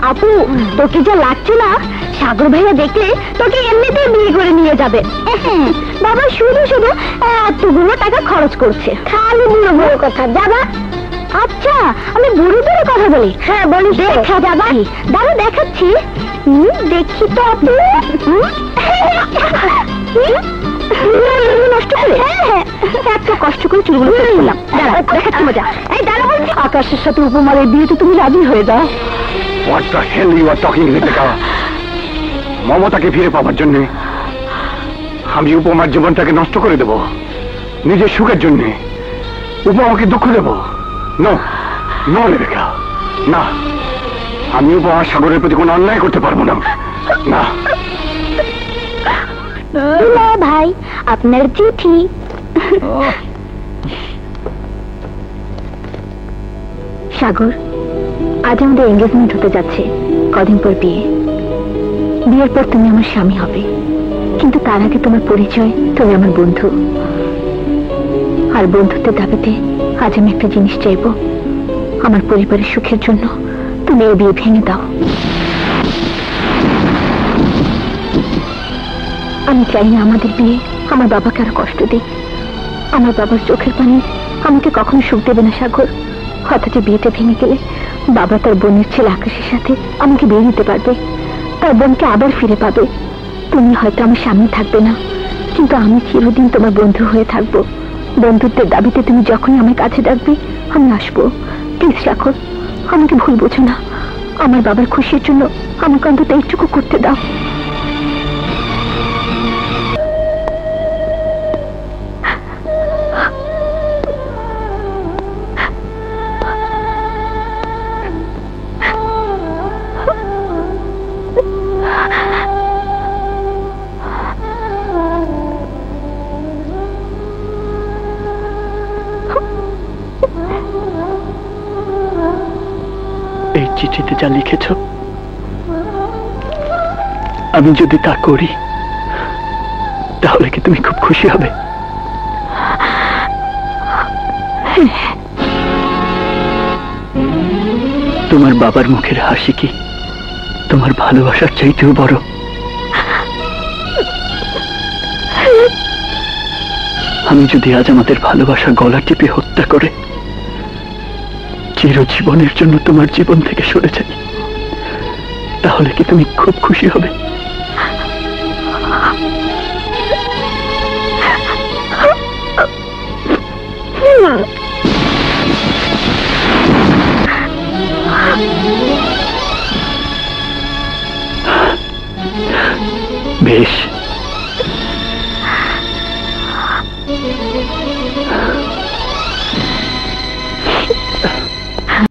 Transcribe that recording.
আপু, তোকে যা লাগছে না, সাগর ভাইয়া দেখলে তোকে এমনিতেই বিয়ে করে নিয়ে যাবে। বাবা শুধু শুধু এতগুলো টাকা খরচ করছে, খালি বুড়ো বুড়ো কথা। যাবা? আচ্ছা, আমি বুড়ো বুড়ো কথা বলি? হ্যাঁ বলিস। দেখা যাবা? দাঁড়া দেখাচ্ছি। দেখি তো আপু। নষ্ট করে? হ্যাঁ, এত কষ্ট করে চুলগুলো করলাম। দাঁড়া দেখাচ্ছি মজা। এই দাঁড়া বলছি, আকাশের সাথে উপমার এই বিয়েতে তুমি রাজি হয়ে যাও। What the hell you are talking, Ritika? মমতাকে ফিরে পাওয়ার জন্য আমি উপমার জীবনটাকে নষ্ট করে দেব নিজের সুখের জন্য। উপমাকে দুঃখ দেব? নো নো রেবেকা, না। আমি উপমার সাগরের প্রতি কোনো অন্যায় করতে পারবো না। না ভাই, আপনার চিঠি। সাগর, আজ আমাদের এঙ্গেজমেন্ট হতে যাচ্ছে। কদিন পর বিয়ে। বিয়ের পর তুমি আমার স্বামী হবে, কিন্তু তার আগে তোমার পরিচয় তুমি আমার বন্ধু। আর বন্ধুত্বের দাবিতে আজ আমি একটা জিনিস চাইবো, আমার পরিবারের সুখের জন্য তুমি এই বিয়ে ভেঙে দাও। আমি চাই না আমাদের বিয়ে আমার বাবাকে আরো কষ্ট দিই। আমার বাবার চোখের পানি আমাকে কখনো সুখ দেবে না সাগর। অথচ বিয়েটা ভেঙে গেলে বাবা তার বোনের ছেলে আকাশের সাথে আমাকে বিয়ে দিতে পারবে, তার বোনকে আবার ফিরে পাবে। তুমি হয়তো আমার সামনে থাকবে না, কিন্তু আমি চিরদিন তোমার বন্ধু হয়ে থাকবো। বন্ধুত্বের দাবিতে তুমি যখনই আমার কাছে ডাকবে আমি আসবো। প্লিজ সাগর, আমাকে ভুল বোঝো না। আমার বাবার খুশির জন্য আমাকে অন্তত এইটুকু করতে দাও। এই চিঠিতে যা লিখেছ, আমি যদি তা করি তাহলে কি তুমি খুব খুশি হবে? তোমার বাবার মুখের হাসি কি তোমার ভালোবাসার চাইতেও বড়? আমি যদি আজ আমাদের ভালোবাসা গলা টিপে হত্যা করে চিরজীবনের জন্য তোমার জীবন থেকে সরে যাই, তাহলে কি তুমি খুব খুশি হবে? বেশ।